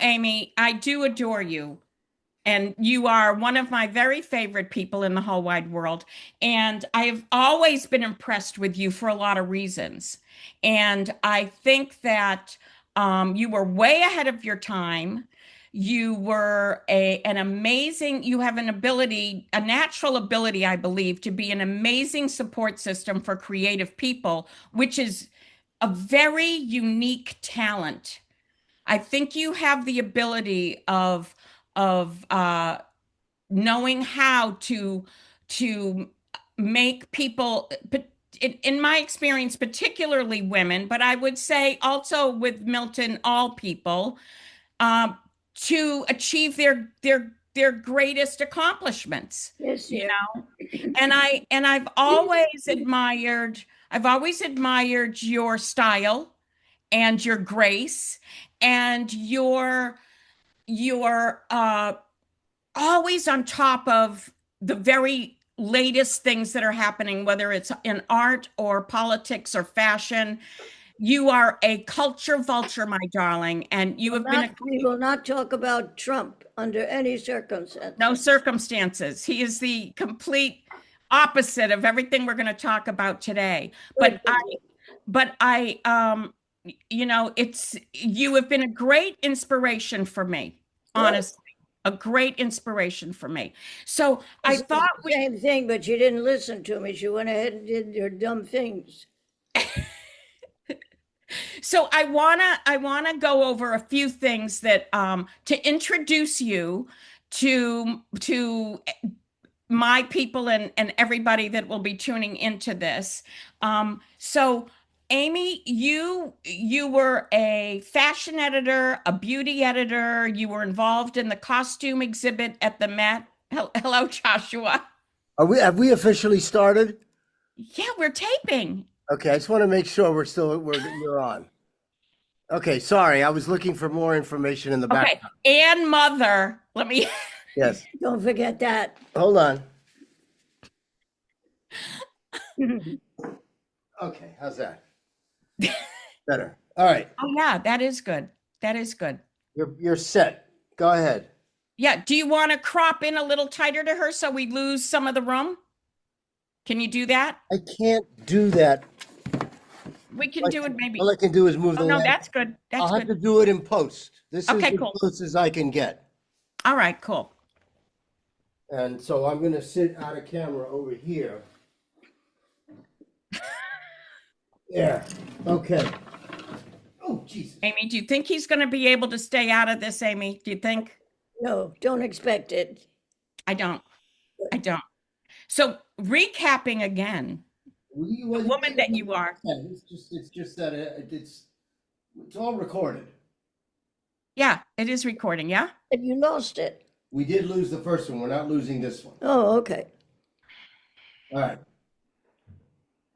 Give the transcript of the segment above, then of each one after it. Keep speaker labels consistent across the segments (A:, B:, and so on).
A: Amy, I do adore you. And you are one of my very favorite people in the whole wide world. And I have always been impressed with you for a lot of reasons. And I think that you were way ahead of your time. You were an amazing, you have an ability, a natural ability, I believe, to be an amazing support system for creative people, which is a very unique talent. I think you have the ability of knowing how to make people, but in my experience, particularly women, but I would say also with Milton, all people, um, to achieve their greatest accomplishments.
B: Yes,
A: You
B: dear.
A: know, and I've always admired your style and your grace and your always on top of the very latest things that are happening, whether it's in art or politics or fashion. You are a culture vulture, my darling, and you have been a
B: We will not talk about Trump under any
A: no
B: circumstances.
A: circumstances. He is the complete opposite of everything we're going to talk about today.
B: Good, good,
A: But I, it's you have been a great inspiration for me,
B: good.
A: honestly, a great inspiration for me. So
B: I
A: I
B: said
A: thought
B: the same thing, but she didn't listen to me. She went ahead and did her dumb things.
A: so I wanna go over a few things that to introduce you to my people and everybody that will be tuning into this. So Amy, you were a fashion editor, a beauty editor. You were involved in the costume exhibit at the Met. Hello, Joshua.
C: Have we officially started?
A: Yeah, we're taping.
C: Okay, I just want to make sure you're on. Okay, sorry, I was looking for more information in the
A: Okay,
C: background.
A: and mother. Let me.
C: Yes.
B: Don't forget that.
C: Hold on. Okay, how's that? Better. All right.
A: Oh yeah, that is good. That is good.
C: You're set. Go ahead.
A: Yeah. Do you want to crop in a little tighter to her so we lose some of the room? Can you do that?
C: I can't do that.
A: We can do it
C: All
A: maybe.
C: I can do is move
A: Oh
C: the
A: no,
C: lamp.
A: that's good. That's
C: I'll have to
A: good.
C: do it in post. This is
A: Okay,
C: as
A: cool.
C: close as I can get.
A: All right, cool.
C: And so I'm going to sit out of camera over here. Yeah. Okay. Oh, Jesus.
A: Amy, do you think he's going to be able to stay out of this, Amy? Do you think?
B: No, don't expect it.
A: I don't. I don't. So, recapping again,
C: Well,
A: the woman that you are.
C: it's just that it's all recorded.
A: Yeah, it is recording. Yeah.
B: And you lost it.
C: We did lose the first one. We're not losing this one.
B: Oh, okay.
C: All right.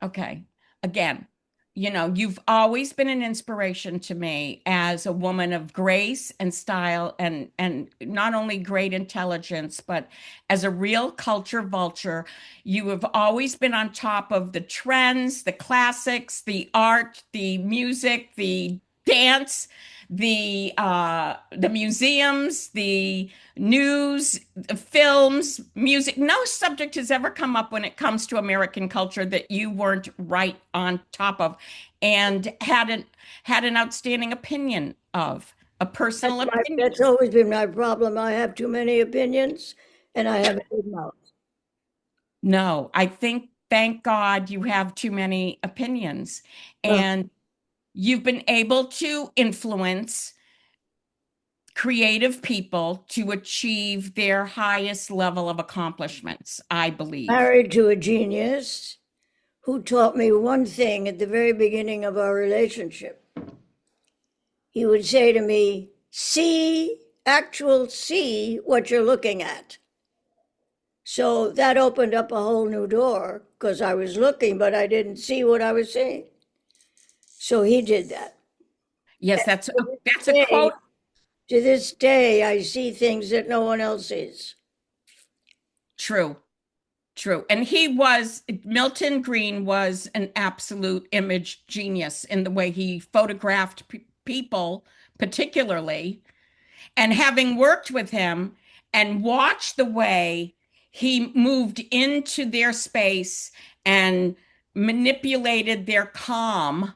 A: Okay. Again, you've always been an inspiration to me as a woman of grace and style and not only great intelligence, but as a real culture vulture. You have always been on top of the trends, the classics, the art, the music, the dance, the museums, the news, films, music. No subject has ever come up when it comes to American culture that you weren't right on top of and had an outstanding opinion of, a personal opinion.
B: That's always been my problem. I have too many opinions and I have a big mouth.
A: No, I think, thank God, you have too many opinions,
B: Well,
A: and you've been able to influence creative people to achieve their highest level of accomplishments, I believe.
B: married to a genius who taught me one thing at the very beginning of our relationship. He would say to me, see what you're looking at. So that opened up a whole new door because I was looking, but I didn't see what I was seeing. So he did that.
A: Yes, that's a
B: Today,
A: quote.
B: to this day, I see things that no one else sees.
A: True. True. And Milton Greene was an absolute image genius in the way he photographed people, particularly. And having worked with him and watched the way he moved into their space and manipulated their calm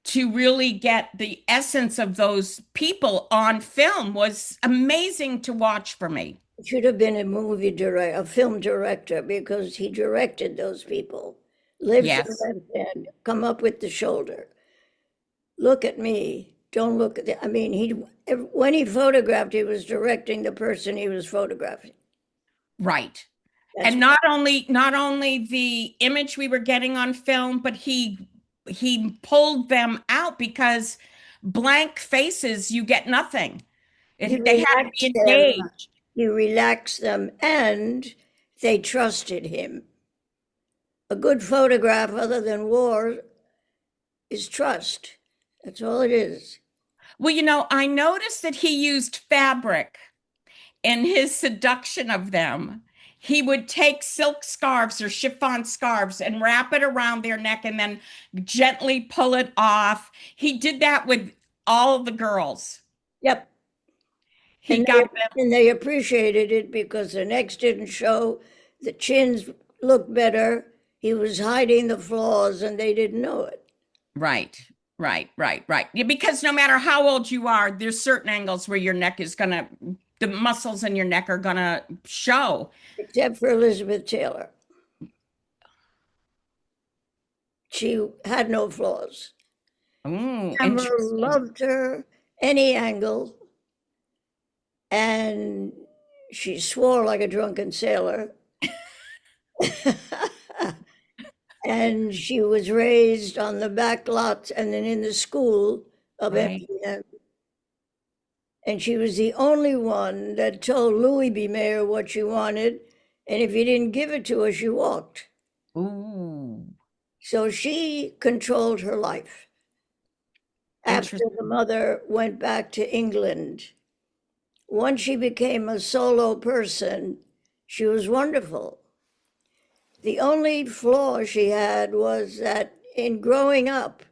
A: to really get the essence of those people on film was amazing to watch for me.
B: It should have been a movie director, a film director, because he directed those people. Lift your
A: Yes,
B: left hand, come up with the shoulder. Look at me. Don't look at the, I mean, when he photographed, he was directing the person he was photographing.
A: right.
B: That's
A: And not only the image we were getting on film, but he pulled them out because blank faces, you get nothing.
B: he
A: They had to
B: relaxed
A: be
B: them.
A: engaged.
B: He relaxed them, and they trusted him. A good photograph, other than war, is trust. That's all it is.
A: Well, I noticed that he used fabric in his seduction of them. He would take silk scarves or chiffon scarves and wrap it around their neck and then gently pull it off. He did that with all the girls.
B: Yep.
A: He
B: And
A: got them
B: they appreciated it because the necks didn't show, the chins looked better. He was hiding the flaws, and they didn't know it.
A: right, right. Yeah, because no matter how old you are, there's certain angles where your neck is gonna, the muscles in your neck are gonna show.
B: Except for Elizabeth Taylor. She had no flaws.
A: Oh,
B: Emma
A: interesting.
B: loved her any angle, and she swore like a drunken sailor. And she was raised on the back lots and then in the school of
A: Right,
B: MGM. And she was the only one that told Louis B. Mayer what she wanted. And if he didn't give it to her, she walked.
A: ooh,
B: So she controlled her life. After the
A: interesting.
B: mother went back to England, once she became a solo person, she was wonderful. The only flaw she had was that in growing up,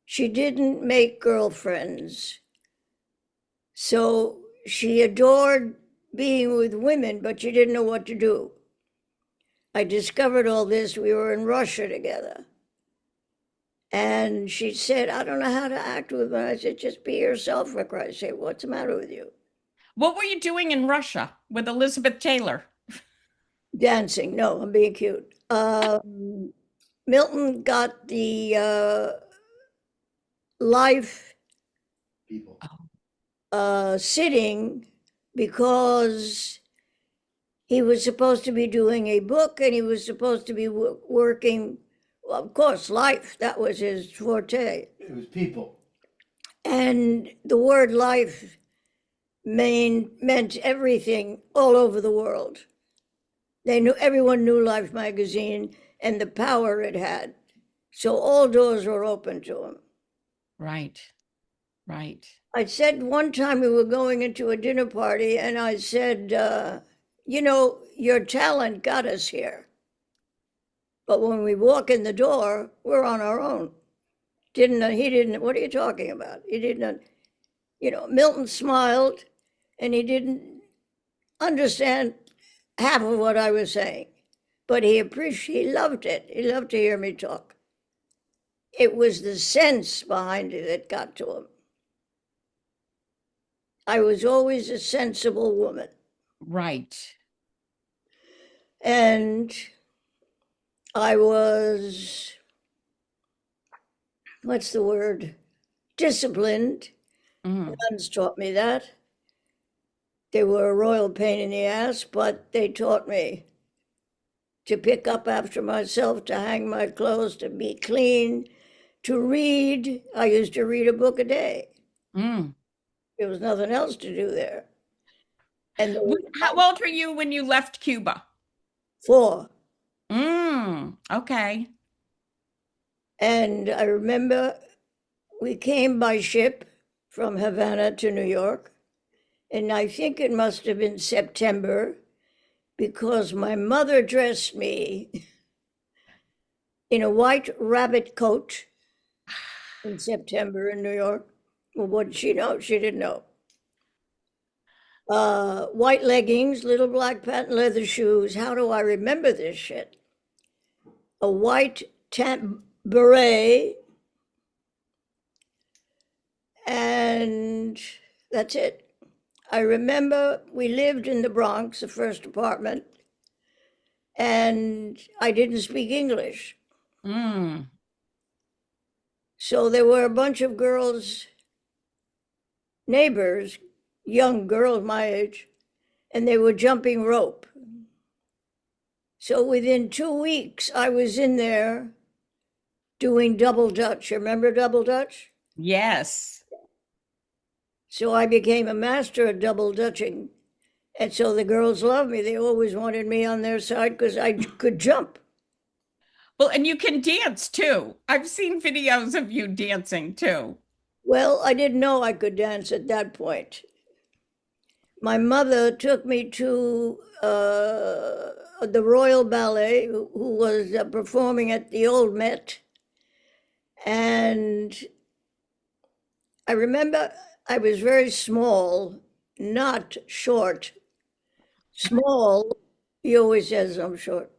B: she didn't make girlfriends. So she adored being with women, but she didn't know what to do. I discovered all this. We were in Russia together. And she said, I don't know how to act with women. I said, just be yourself, for Christ's sake. What's the matter with you?
A: What were you doing in Russia with Elizabeth Taylor?
B: Dancing. No, I'm being cute. Milton got the life
C: People.
B: sitting because he was supposed to be doing a book and he was supposed to be working, well, of course, life. That was his forte.
C: It was people.
B: And the word life meant everything all over the world. Everyone knew Life magazine and the power it had. So all doors were open to him.
A: Right, right.
B: I said one time we were going into a dinner party, and I said, your talent got us here. But when we walk in the door, we're on our own. He didn't, what are you talking about? He didn't, Milton smiled, and he didn't understand half of what I was saying, but he loved it. He loved to hear me talk. It was the sense behind it that got to him. I was always a sensible woman.
A: Right.
B: And I was, what's the word? Disciplined.
A: Mm.
B: Nuns taught me that. They were a royal pain in the ass, but they taught me to pick up after myself, to hang my clothes, to be clean, to read. I used to read a book a day.
A: Mm.
B: There was nothing else to do there. And there was
A: How old were you when you left Cuba?
B: 4.
A: Okay.
B: And I remember we came by ship from Havana to New York. And I think it must have been September, because my mother dressed me in a white rabbit coat in September in New York. Well, what did she know? She didn't know. white leggings, little black patent leather shoes. How do I remember this shit? A white beret, and that's it. I remember we lived in the Bronx, the first apartment, and I didn't speak English.
A: Mm.
B: So there were a bunch of girls, neighbors, young girls my age, and they were jumping rope. So within 2 weeks, I was in there doing double Dutch. You remember double Dutch?
A: Yes.
B: So I became a master at double Dutching. And so the girls loved me. They always wanted me on their side because I could jump.
A: Well, and you can dance too. I've seen videos of you dancing too.
B: Well, I didn't know I could dance at that point. My mother took me to the Royal Ballet, who was performing at the old Met. And I remember I was very small, not short. Small, he always says I'm short.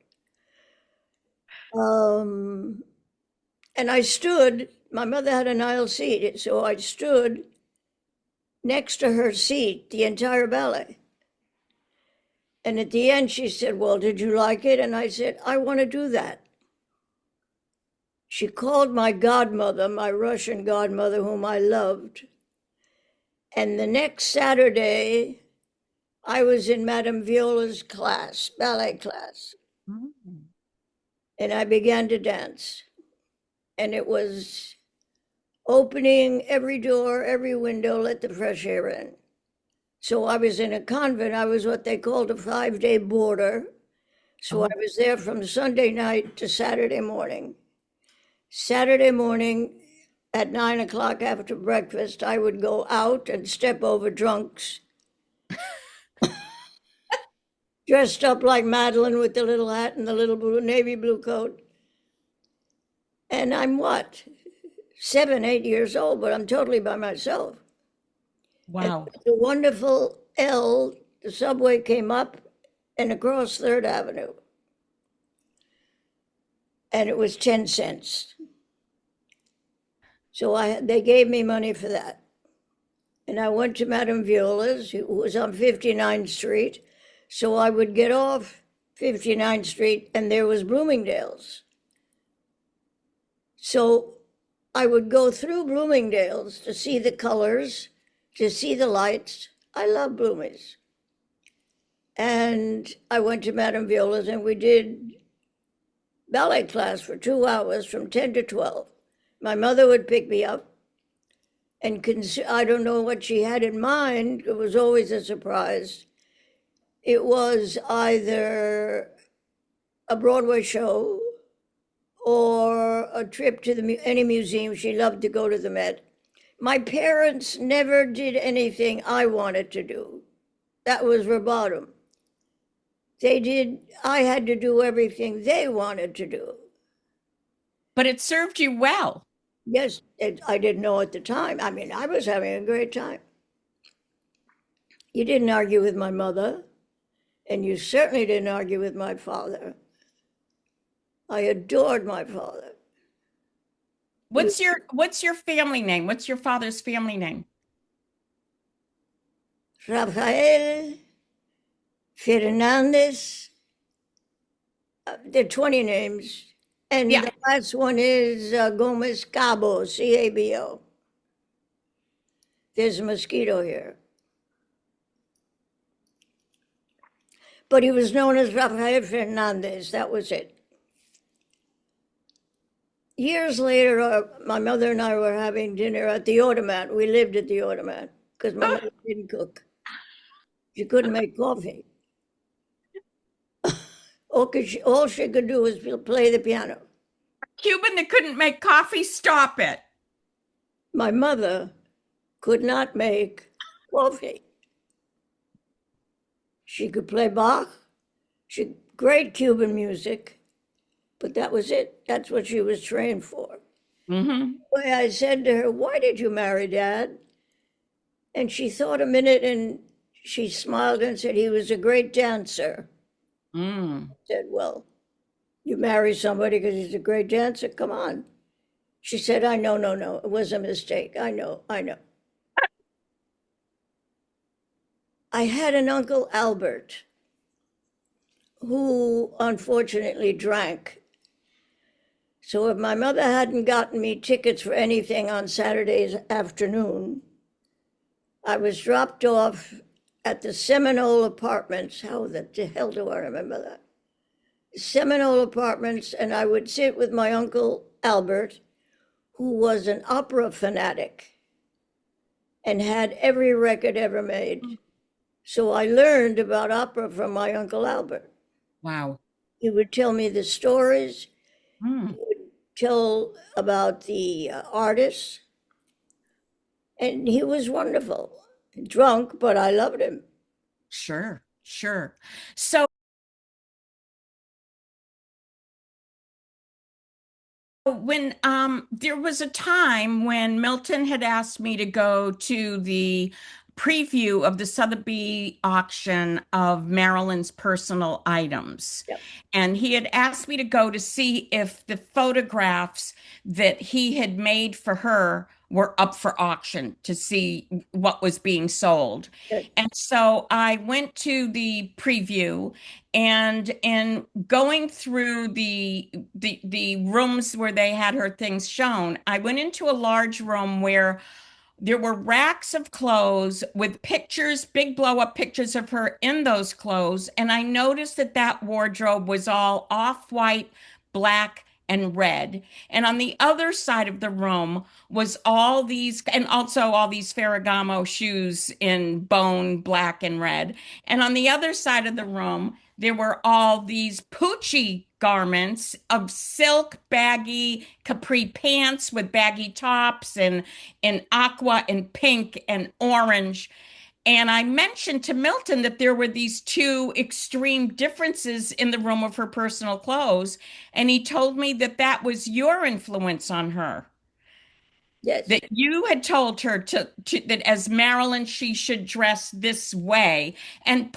B: And I stood, my mother had an aisle seat, so I stood next to her seat the entire ballet. And at the end, she said, "Well, did you like it?" And I said, "I want to do that." She called my godmother, my Russian godmother, whom I loved. And the next Saturday, I was in Madame Viola's class, ballet class,
A: Mm.
B: and I began to dance. And it was opening every door, every window, let the fresh air in. So I was in a convent. I was what they called a 5-day boarder. So I
A: Oh.
B: was there from Sunday night to Saturday morning. Saturday morning at 9 o'clock after breakfast, I would go out and step over drunks, dressed up like Madeline with the little hat and the little blue, navy blue coat. And I'm what, 7, 8 years old, but I'm totally by myself. And
A: Wow.
B: the wonderful L, the subway came up and across Third Avenue. And it was 10 cents. So they gave me money for that. And I went to Madame Viola's, who was on 59th Street. So I would get off 59th Street and there was Bloomingdale's. So I would go through Bloomingdale's to see the colors, to see the lights. I love Bloomies. And I went to Madame Viola's and we did ballet class for 2 hours from 10 to 12. My mother would pick me up and I don't know what she had in mind. It was always a surprise. It was either a Broadway show or a trip to any museum. She loved to go to the Met. My parents never did anything I wanted to do. That was verbatim. I had to do everything they wanted to do.
A: But it served you well.
B: Yes, I didn't know at the time. I mean, I was having a great time. You didn't argue with my mother, and you certainly didn't argue with my father. I adored my father.
A: What's your family name? What's your father's family name?
B: Rafael Fernandez. There are 20 names. And
A: Yeah.
B: the last one is Gomez Cabo, C-A-B-O. There's a mosquito here. But he was known as Rafael Fernandez. That was it. Years later, my mother and I were having dinner at the Automat. We lived at the Automat because my mother didn't cook. She couldn't make coffee. All she could do was play the piano.
A: Cuban that couldn't make coffee, stop it.
B: My mother could not make coffee. She could play Bach, great Cuban music, but that was it. That's what she was trained for.
A: Mm-hmm.
B: I said to her, "Why did you marry Dad?" And she thought a minute and she smiled and said he was a great dancer.
A: Mm.
B: I said, well, you marry somebody because he's a great dancer? Come on. She said, I know, no, no, it was a mistake. I know, I know. I had an Uncle Albert who unfortunately drank. So if my mother hadn't gotten me tickets for anything on Saturday's afternoon, I was dropped off at the Seminole Apartments. How the hell do I remember that? Seminole Apartments, and I would sit with my Uncle Albert, who was an opera fanatic and had every record ever made. So I learned about opera from my Uncle Albert.
A: Wow.
B: He would tell me the stories,
A: Mm.
B: tell about the artists, and he was wonderful. Drunk, but I loved him.
A: Sure, sure. So when there was a time when Milton had asked me to go to the preview of the Sotheby's auction of Marilyn's personal items.
B: Yep.
A: And he had asked me to go to see if the photographs that he had made for her were up for auction to see what was being sold.
B: Good.
A: And so I went to the preview, and in going through the rooms where they had her things shown, I went into a large room where there were racks of clothes with pictures, big blow up pictures of her in those clothes. And I noticed that that wardrobe was all off-white, black, and red. And on the other side of the room was all these, and also all these Ferragamo shoes in bone, black, and red. And on the other side of the room, there were all these Poochie garments of silk, baggy capri pants with baggy tops and aqua and pink and orange. And I mentioned to Milton that there were these two extreme differences in the room of her personal clothes. And he told me that that was your influence on her,
B: Yes,
A: that you had told her to that as Marilyn, she should dress this way. And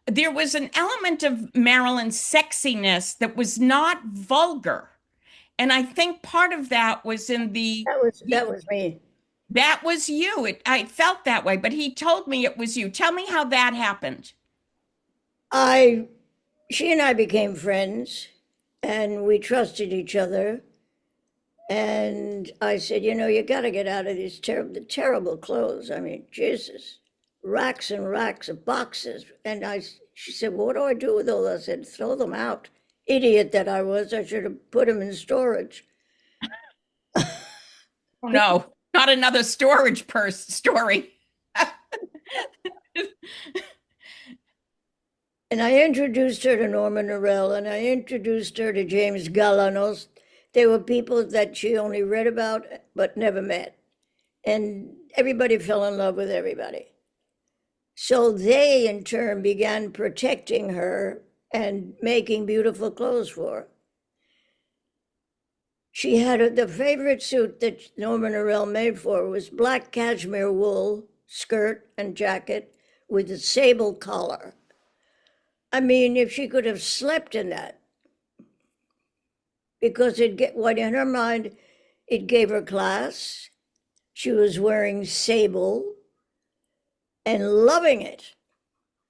A: there was an element of Marilyn's sexiness that was not vulgar. And I think part of that was in
B: that was me.
A: that was you. I felt that way, but he told me it was you. Tell me how that happened.
B: I She and I became friends, and we trusted each other. And I said, you know, you got to get out of these terrible clothes. I mean, Jesus, racks and racks of boxes. And she said, well, what do I do with all this? I said, throw them out. Idiot that I was. I should have put them in storage.
A: Oh no, not another storage purse story.
B: And I introduced her to Norman Norell, and I introduced her to James Galanos. They were people that she only read about but never met. And everybody fell in love with everybody. So they, in turn, began protecting her and making beautiful clothes for her. She had the favorite suit that Norman Norell made for her was black cashmere wool skirt and jacket with a sable collar. I mean, if she could have slept in that, because what in her mind, it gave her class. She was wearing sable and loving it.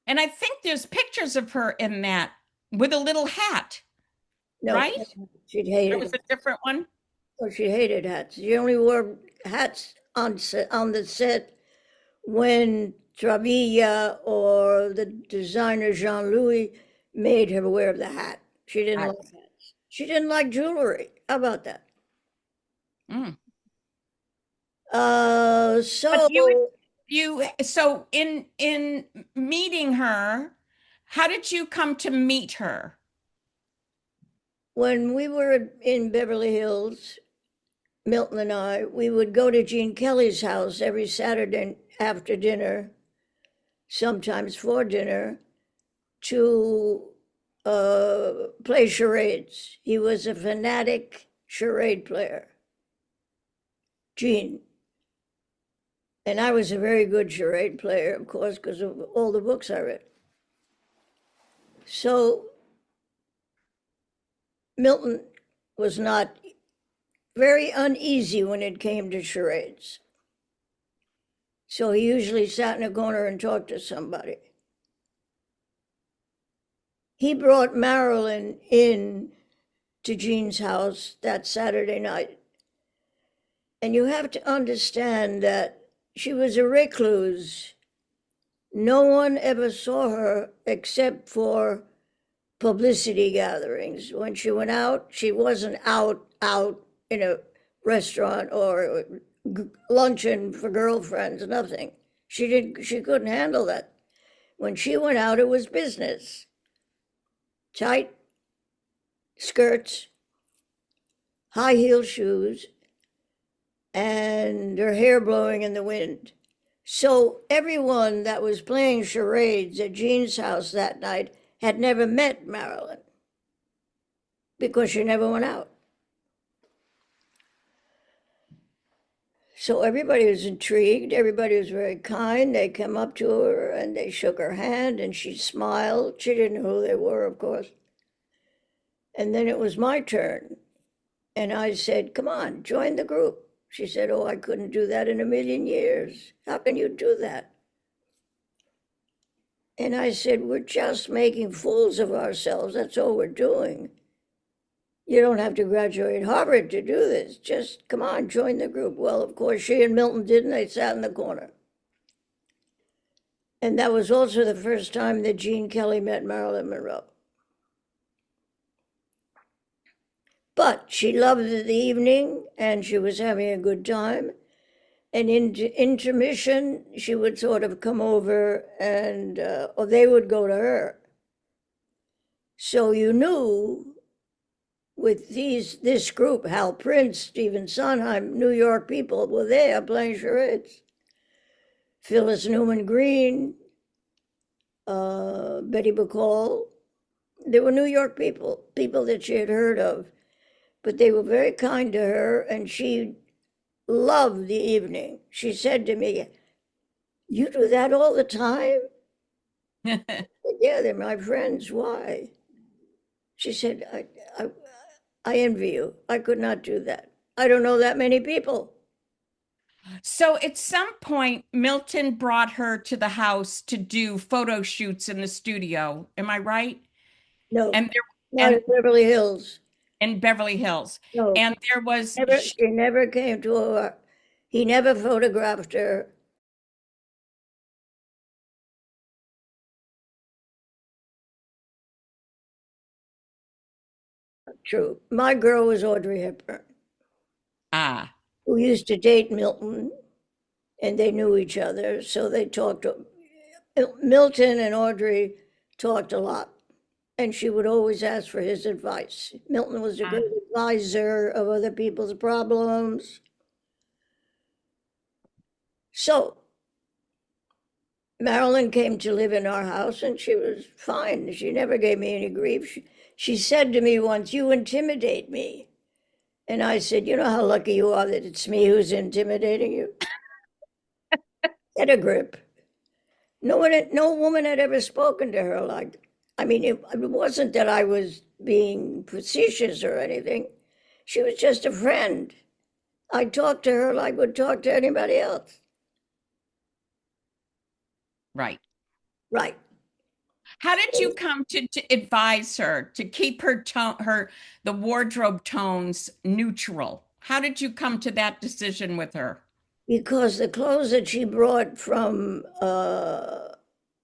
A: And I think there's pictures of her in that with a little hat,
B: No,
A: right?
B: she'd
A: There
B: hated
A: was
B: it.
A: a different one.
B: Oh, she hated hats. She only wore hats on the set when Travilla or the designer Jean-Louis made her wear the hat. She didn't
A: I-
B: like hats. She didn't like jewelry. How about that?
A: mm. But
B: So
A: so in meeting her, how did you come to meet her?
B: when we were in Beverly Hills, Milton and I, we would go to Gene Kelly's house every Saturday after dinner, sometimes for dinner, to play charades. He was a fanatic charade player, Gene. And I was a very good charade player, of course, because of all the books I read. So Milton was not very uneasy when it came to charades. So he usually sat in a corner and talked to somebody. He brought Marilyn in to Jean's house that Saturday night. And you have to understand that she was a recluse. No one ever saw her except for publicity gatherings. When she went out, she wasn't out in a restaurant or luncheon for girlfriends, nothing. She couldn't handle that. When she went out, it was business. Tight skirts, high heel shoes, and her hair blowing in the wind. So everyone that was playing charades at Jean's house that night had never met Marilyn because she never went out. So everybody was intrigued. Everybody was very kind. They came up to her and they shook her hand and she smiled. She didn't know who they were, of course. And then it was my turn. And I said, come on, join the group. She said, oh, I couldn't do that in a million years. How can you do that? And I said, we're just making fools of ourselves. That's all we're doing. You don't have to graduate Harvard to do this. Just come on, join the group. Well, of course, she and Milton didn't. They sat in the corner. And that was also the first time that Gene Kelly met Marilyn Monroe. But she loved the evening and she was having a good time. And in intermission, she would sort of come over and, or they would go to her. So you knew with this group, Hal Prince, Stephen Sondheim, New York people were there playing charades. Phyllis Newman Green, Betty Bacall. They were New York people that she had heard of. But they were very kind to her, and she loved the evening. She said to me, you do that all the time? I said, yeah, they're my friends. Why? She said, I envy you. I could not do that. I don't know that many people.
A: So at some point, Milton brought her to the house to do photo shoots in the studio. Am I right?
B: No,
A: And there
B: not in
A: and
B: Beverly Hills.
A: in Beverly Hills.
B: No,
A: And there was
B: she never came to her. He never photographed her. True. My girl was Audrey Hepburn,
A: ah,
B: who used to date Milton, and they knew each other, so they talked. Milton and Audrey talked a lot, and she would always ask for his advice. Milton was a great advisor of other people's problems. So Marilyn came to live in our house, and she was fine. She never gave me any grief. She said to me once, you intimidate me. And I said, you know how lucky you are that it's me who's intimidating you? Get a grip. No woman had ever spoken to her like, I mean, it wasn't that I was being facetious or anything. She was just a friend. I talked to her like I would talk to anybody else.
A: right.
B: Right.
A: How did you come to advise her to keep her tone, the wardrobe tones neutral? How did you come to that decision with her?
B: Because the clothes that she brought from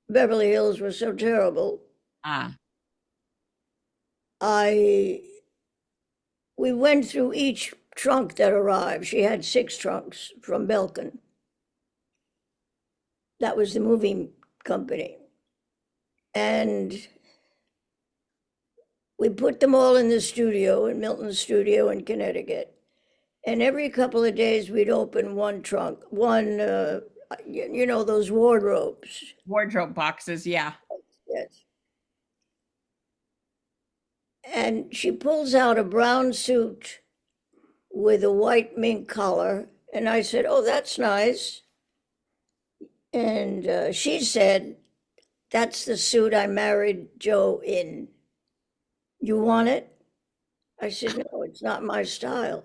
B: Beverly Hills were so terrible.
A: Ah,
B: We went through each trunk that arrived. She had 6 trunks from Belkin. That was the moving company. And we put them all in the studio, in Milton's studio in Connecticut. And every couple of days we'd open one trunk, those wardrobes.
A: wardrobe boxes, yeah.
B: Yes. And she pulls out a brown suit with a white mink collar. And I said, oh, that's nice. And she said, "That's the suit I married Joe in. You want it?" I said, "No, it's not my style.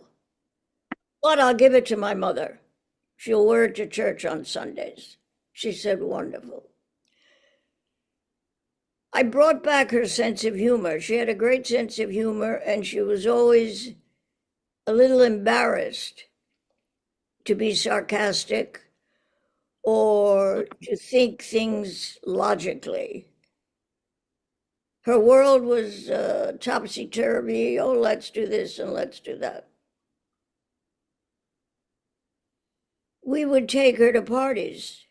B: But I'll give it to my mother. She'll wear it to church on Sundays." She said, "Wonderful." I brought back her sense of humor. She had a great sense of humor, and she was always a little embarrassed to be sarcastic or to think things logically. Her world was topsy-turvy. Oh, let's do this and let's do that. We would take her to parties,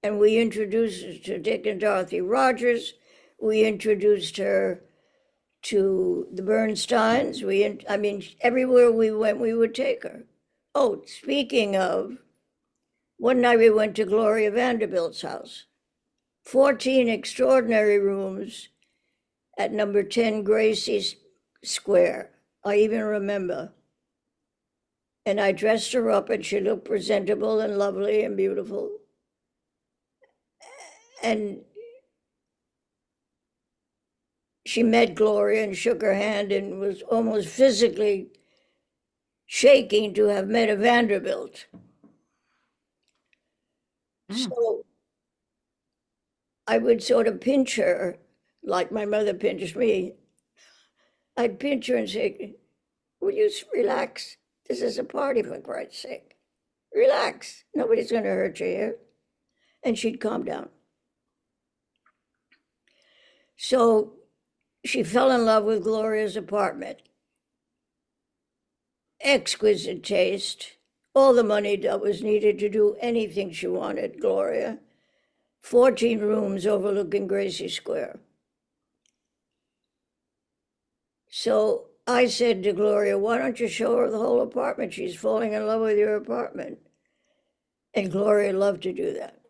B: and we introduced her to Dick and Dorothy Rogers. We introduced her to the Bernsteins. I mean, everywhere we went, we would take her. Oh, speaking of, one night we went to Gloria Vanderbilt's house. 14 extraordinary rooms at number 10 Gracie Square. I even remember. And I dressed her up, and she looked presentable and lovely and beautiful. And she met Gloria and shook her hand and was almost physically shaking to have met a Vanderbilt. So I would sort of pinch her, like my mother pinched me. I'd pinch her and say, "Will you relax? This is a party, for Christ's sake. Relax. Nobody's going to hurt you here." And she'd calm down. So she fell in love with Gloria's apartment. Exquisite taste. All the money that was needed to do anything she wanted, Gloria. 14 rooms overlooking Gracie Square. So I said to Gloria, "Why don't you show her the whole apartment? She's falling in love with your apartment." And Gloria loved to do that.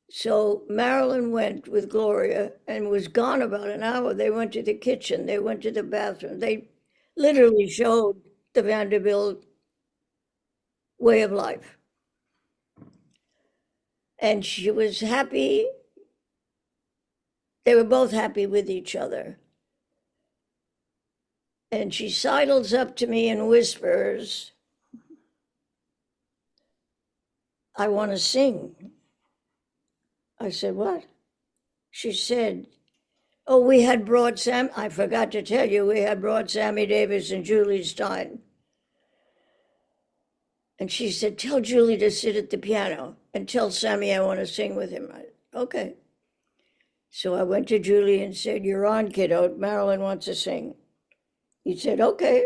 B: So Marilyn went with Gloria and was gone about an hour. They went to the kitchen. They went to the bathroom. They literally showed the Vanderbilt way of life. And she was happy. They were both happy with each other. And she sidles up to me and whispers, "I want to sing." I said, "What?" She said, "Oh, we had brought I forgot to tell you, we had brought Sammy Davis and Julie Stein." And she said, "Tell Julie to sit at the piano and tell Sammy I want to sing with him." Okay. So I went to Julie and said, "You're on, kiddo. Marilyn wants to sing." He said, "Okay."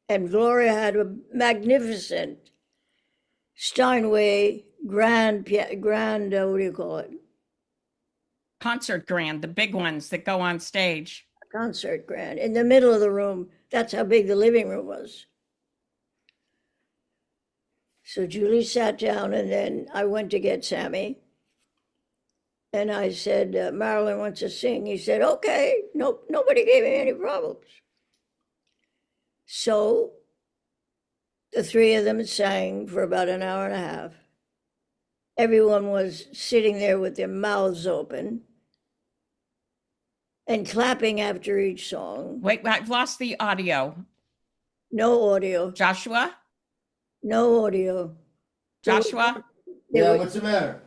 B: And Gloria had a magnificent Steinway grand, what do you call it?
A: Concert grand, the big ones that go on stage.
B: Concert grand in the middle of the room. That's how big the living room was. So Julie sat down, and then I went to get Sammy. And I said, "Marilyn wants to sing." He said, "Okay." Nope, nobody gave me any problems. So the three of them sang for about an hour and a half. Everyone was sitting there with their mouths open and clapping after each song.
A: Wait, I've lost the audio.
B: No audio.
A: Joshua?
B: No audio.
A: Joshua?
C: Yeah, what's the matter?